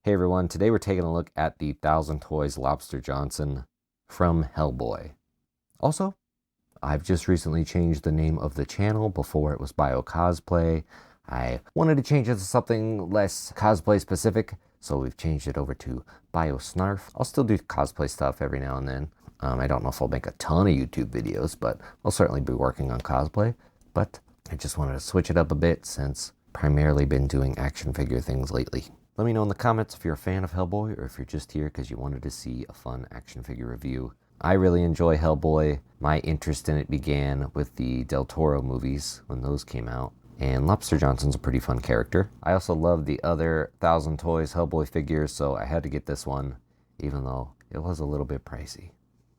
Hey everyone, today we're taking a look at the 1000toys Lobster Johnson from Hellboy. Also, I've just recently changed the name of the channel. Before it was Bio Cosplay. I wanted to change it to something less cosplay specific, so we've changed it over to Bio Snarf. I'll still do cosplay stuff every now and then. I don't know if I'll make a ton of YouTube videos, but I'll certainly be working on cosplay. But I just wanted to switch it up a bit since primarily been doing action figure things lately. Let me know in the comments if you're a fan of Hellboy or if you're just here because you wanted to see a fun action figure review. I really enjoy Hellboy. My interest in it began with the Del Toro movies when those came out. And Lobster Johnson's a pretty fun character. I also love the other 1000toys Hellboy figures, so I had to get this one, even though it was a little bit pricey.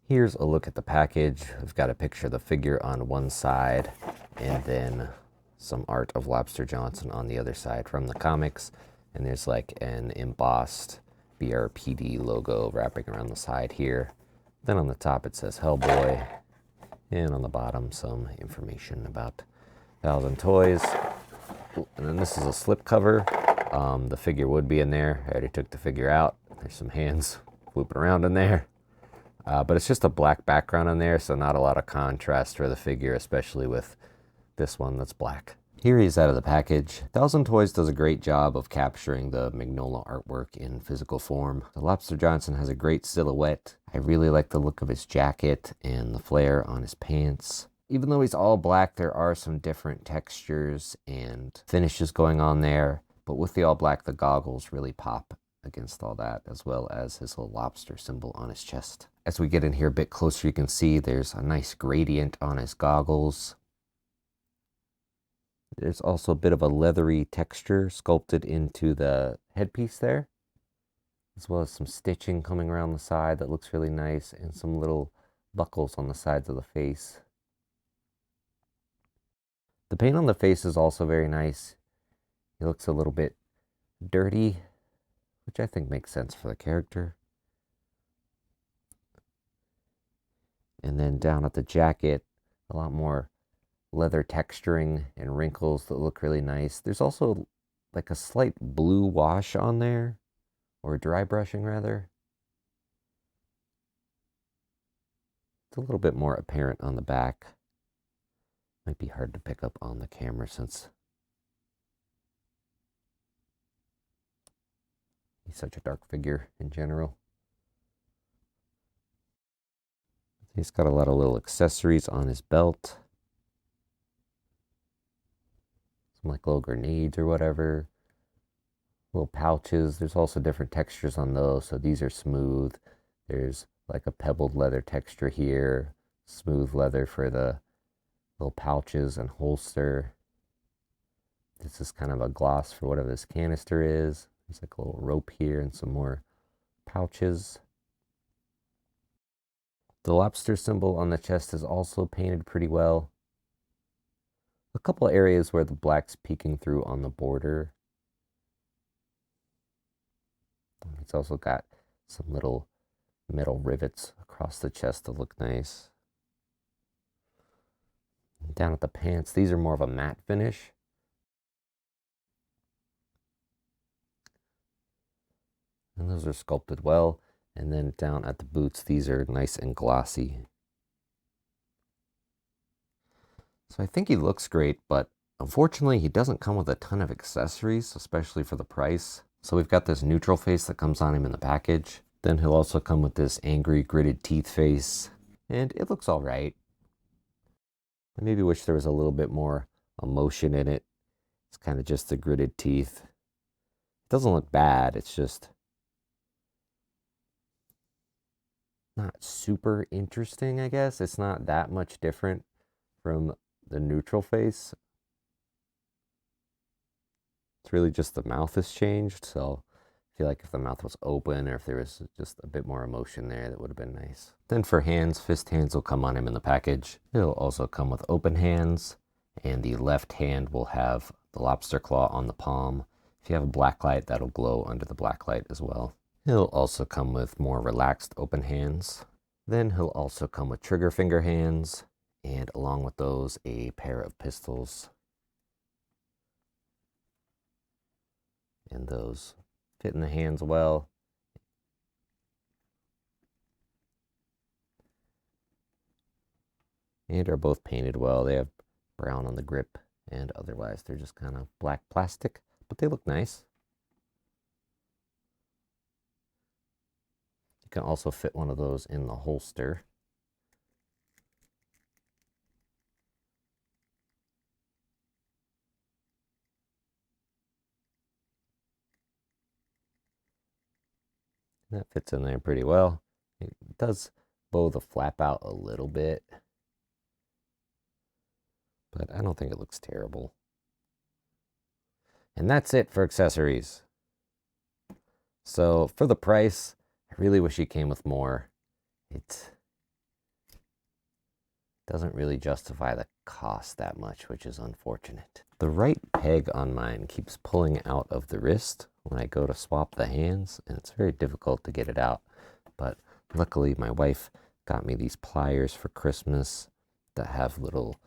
Here's a look at the package. We've got a picture of the figure on one side, and then some art of Lobster Johnson on the other side from the comics. And there's like an embossed BRPD logo wrapping around the side here. Then on the top it says Hellboy, and on the bottom some information about 1000toys. And then this is a slip cover. The figure would be in there. I already took the figure out. There's some hands whooping around in there. But it's just a black background in there, so not a lot of contrast for the figure, especially with this one that's black. Here he is out of the package. 1000toys does a great job of capturing the Magnola artwork in physical form. The Lobster Johnson has a great silhouette. I really like the look of his jacket and the flare on his pants. Even though he's all black, there are some different textures and finishes going on there. But with the all black, the goggles really pop against all that, as well as his little lobster symbol on his chest. As we get in here a bit closer, you can see there's a nice gradient on his goggles. There's also a bit of a leathery texture sculpted into the headpiece there, as well as some stitching coming around the side that looks really nice, and some little buckles on the sides of the face. The paint on the face is also very nice. He looks a little bit dirty, which I think makes sense for the character. And then down at the jacket, a lot more leather texturing and wrinkles that look really nice. There's also like a slight blue wash on there, or dry brushing rather. It's a little bit more apparent on the back. Might be hard to pick up on the camera since he's such a dark figure in general. He's got a lot of little accessories on his belt. Some like little grenades or whatever. Little pouches. There's also different textures on those. So these are smooth. There's like a pebbled leather texture here. Smooth leather for the little pouches and holster. This is kind of a gloss for whatever this canister is. There's like a little rope here and some more pouches. The lobster symbol on the chest is also painted pretty well. A couple of areas where the black's peeking through on the border. It's also got some little metal rivets across the chest that look nice. Down at the pants, these are more of a matte finish. And those are sculpted well. And then down at the boots, these are nice and glossy. So I think he looks great, but unfortunately he doesn't come with a ton of accessories, especially for the price. So we've got this neutral face that comes on him in the package. Then he'll also come with this angry gritted teeth face, and it looks all right. I maybe wish there was a little bit more emotion in it. It's kind of just the gritted teeth. It doesn't look bad, it's just not super interesting, I guess. It's not that much different from the neutral face. It's really just the mouth has changed, so I feel like if the mouth was open or if there was just a bit more emotion there, that would have been nice. Then for hands, fist hands will come on him in the package. It'll also come with open hands, and the left hand will have the lobster claw on the palm. If you have a black light, that'll glow under the black light as well. He'll also come with more relaxed open hands. Then he'll also come with trigger finger hands, and along with those, a pair of pistols. And those fit in the hands well. And are both painted well. They have brown on the grip, and otherwise they're just kind of black plastic, but they look nice. You can also fit one of those in the holster. That fits in there pretty well. It does bow the flap out a little bit, but I don't think it looks terrible. And that's it for accessories. So for the price, I really wish he came with more. It doesn't really justify the cost that much, which is unfortunate. The right peg on mine keeps pulling out of the wrist when I go to swap the hands, and it's very difficult to get it out. But luckily my wife got me these pliers for Christmas that have little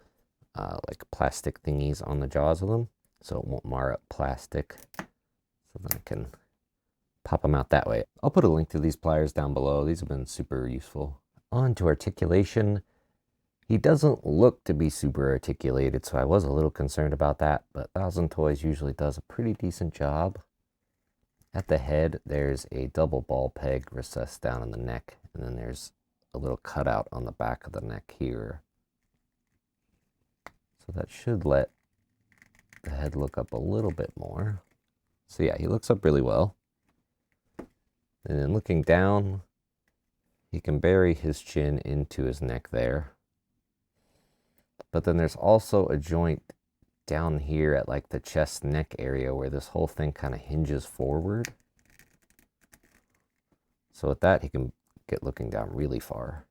like plastic thingies on the jaws of them, so it won't mar up plastic, so then I can pop them out that way. I'll put a link to these pliers down below. These have been super useful. On to articulation. He doesn't look to be super articulated, so I was a little concerned about that, but 1000 Toys usually does a pretty decent job. At the head, there's a double ball peg recessed down in the neck, and then there's a little cutout on the back of the neck here. So that should let the head look up a little bit more. So yeah, he looks up really well. And then looking down, he can bury his chin into his neck there. But then there's also a joint down here at like the chest neck area where this whole thing kind of hinges forward. So with that, he can get looking down really far.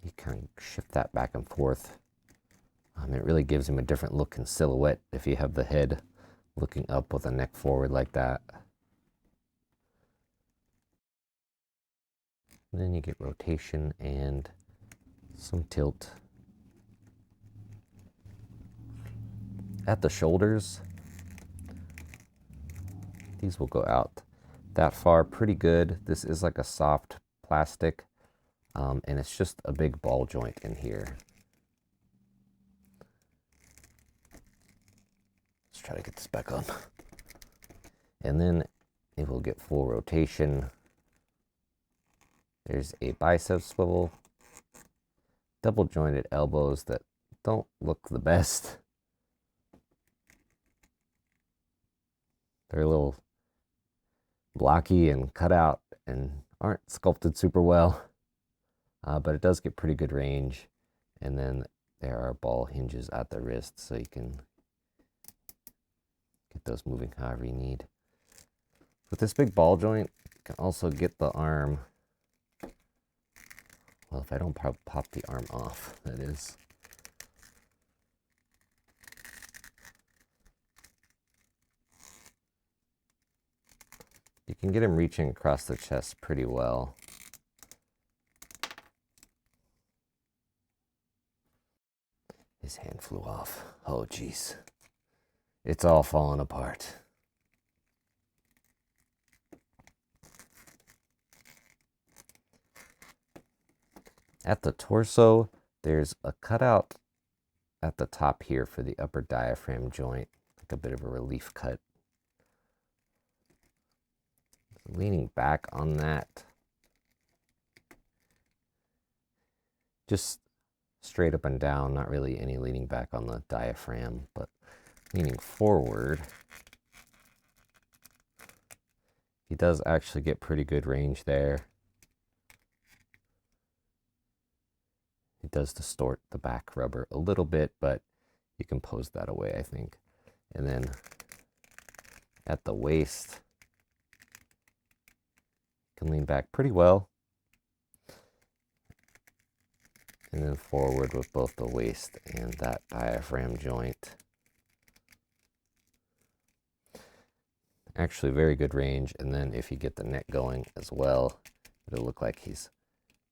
You kind of shift that back and forth. It really gives him a different look in silhouette if you have the head looking up with the neck forward like that. And then you get rotation and some tilt. At the shoulders, these will go out that far pretty good. This is like a soft plastic, and it's just a big ball joint in here. Let's try to get this back on. And then it will get full rotation. There's a bicep swivel, double jointed elbows that don't look the best. They're a little blocky and cut out and aren't sculpted super well, but it does get pretty good range. And then there are ball hinges at the wrist, so you can get those moving however you need. With this big ball joint, you can also get the arm. Well, if I don't pop the arm off, that is. You can get him reaching across the chest pretty well. His hand flew off. Oh, geez. It's all falling apart. At the torso, there's a cutout at the top here for the upper diaphragm joint, like a bit of a relief cut. Leaning back on that, just straight up and down, not really any leaning back on the diaphragm, but leaning forward, he does actually get pretty good range there. It does distort the back rubber a little bit, but you can pose that away, I think. And then at the waist, you can lean back pretty well. And then forward with both the waist and that diaphragm joint. Actually very good range. And then if you get the neck going as well, it'll look like he's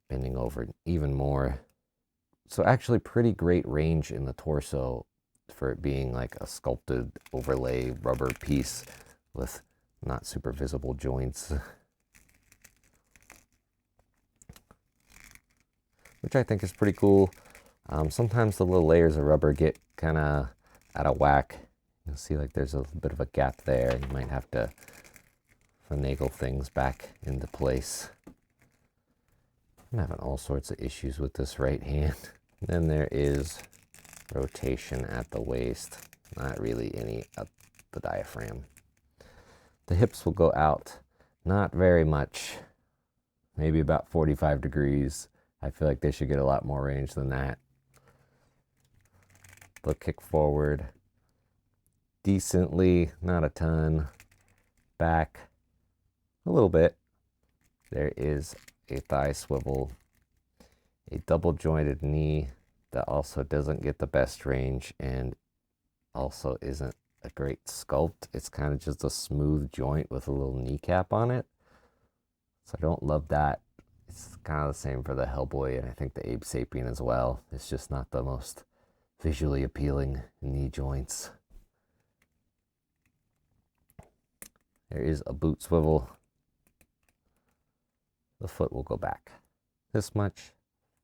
bending over even more. So actually pretty great range in the torso. for it being like a sculpted overlay rubber piece with not super visible joints, which I think is pretty cool. Sometimes the little layers of rubber get kind of out of whack. You'll see like there's a bit of a gap there. You might have to finagle things back into place. I'm having all sorts of issues with this right hand. Then there is rotation at the waist, not really any at the diaphragm. The hips will go out, not very much, maybe about 45 degrees. I feel like they should get a lot more range than that. They'll kick forward decently, not a ton. Back a little bit. There is a thigh swivel, a double jointed knee that also doesn't get the best range and also isn't a great sculpt. It's kind of just a smooth joint with a little kneecap on it. So I don't love that. It's kind of the same for the Hellboy and I think the Abe Sapien as well. It's just not the most visually appealing knee joints. There is a boot swivel. The foot will go back this much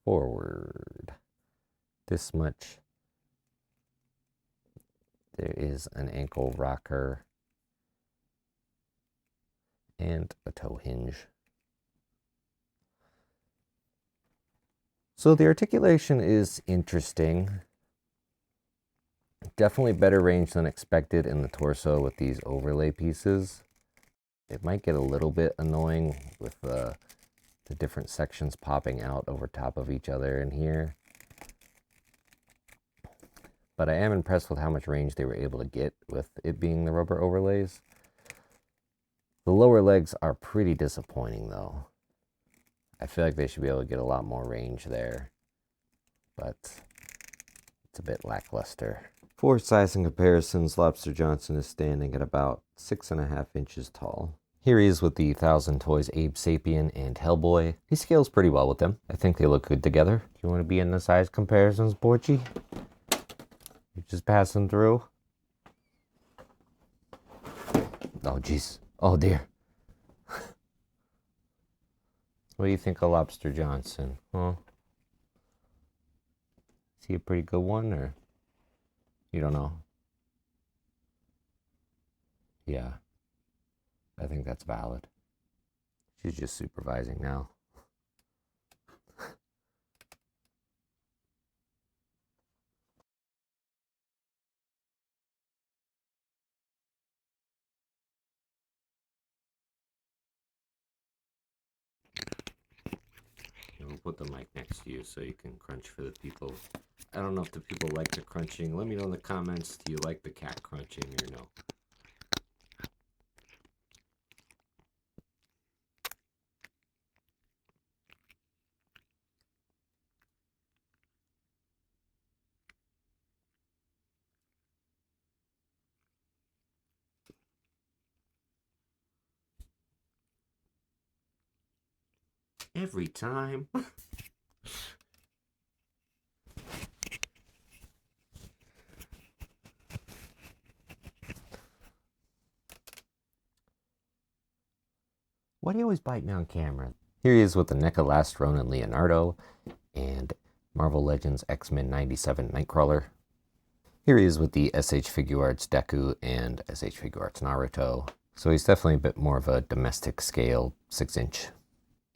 forward, this much. There is an ankle rocker and a toe hinge. So the articulation is interesting. Definitely better range than expected in the torso with these overlay pieces. It might get a little bit annoying with the different sections popping out over top of each other in here. But I am impressed with how much range they were able to get with it being the rubber overlays. The lower legs are pretty disappointing though. I feel like they should be able to get a lot more range there, but it's a bit lackluster. For sizing comparisons, Lobster Johnson is standing at about 6.5 inches tall. Here he is with the 1000 Toys Abe Sapien and Hellboy. He scales pretty well with them. I think they look good together. Do you want to be in the size comparisons, Borgie? You're just passing through? Oh, jeez. Oh, dear. What do you think of Lobster Johnson? Huh? Is he a pretty good one, or you don't know? Yeah. I think that's valid. She's just supervising now. We'll put the mic next to you so you can crunch for the people. I don't know if the people like the crunching. Let me know in the comments, do you like the cat crunching or no? Every time. Why do you always bite me on camera? Here he is with the NECA Last Ronin Leonardo and Marvel Legends X-Men 97 Nightcrawler. Here he is with the SH Figuarts Deku and SH Figuarts Naruto. So he's definitely a bit more of a domestic scale 6-inch.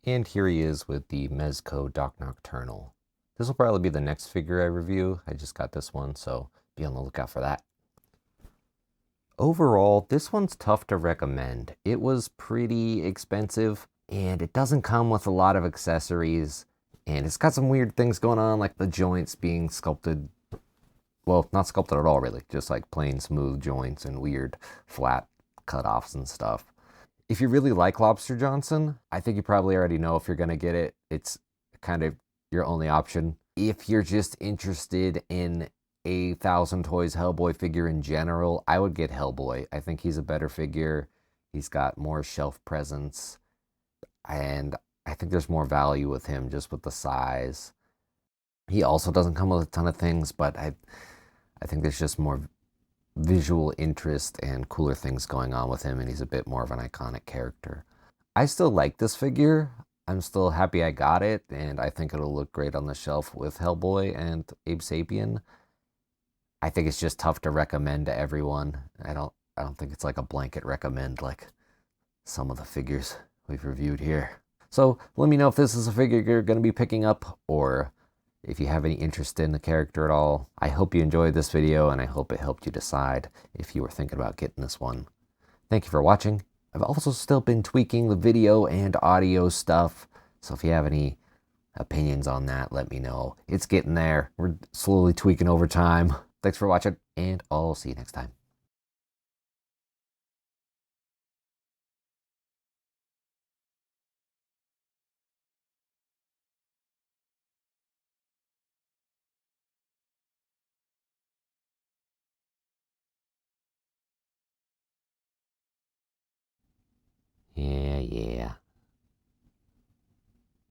And here he is with the Mezco Doc Nocturnal. This will probably be the next figure I review. I just got this one, so be on the lookout for that. Overall, this one's tough to recommend. It was pretty expensive, and it doesn't come with a lot of accessories, and it's got some weird things going on, like the joints being sculpted. Well, not sculpted at all, really. Just like plain smooth joints and weird flat cutoffs and stuff. If you really like Lobster Johnson, I think you probably already know if you're going to get it. It's kind of your only option. If you're just interested in a 1000 Toys Hellboy figure in general, I would get Hellboy. I think he's a better figure. He's got more shelf presence, and I think there's more value with him just with the size. He also doesn't come with a ton of things, but I I think there's just more visual interest and cooler things going on with him, and he's a bit more of an iconic character. I still like this figure. I'm still happy I got it, and I think it'll look great on the shelf with Hellboy and Abe Sapien. I think it's just tough to recommend to everyone. I don't think it's like a blanket recommend like some of the figures we've reviewed here. So let me know if this is a figure you're going to be picking up, or if you have any interest in the character at all. I hope you enjoyed this video, and I hope it helped you decide if you were thinking about getting this one. Thank you for watching. I've also still been tweaking the video and audio stuff, so if you have any opinions on that, let me know. It's getting there. We're slowly tweaking over time. Thanks for watching, and I'll see you next time. Yeah.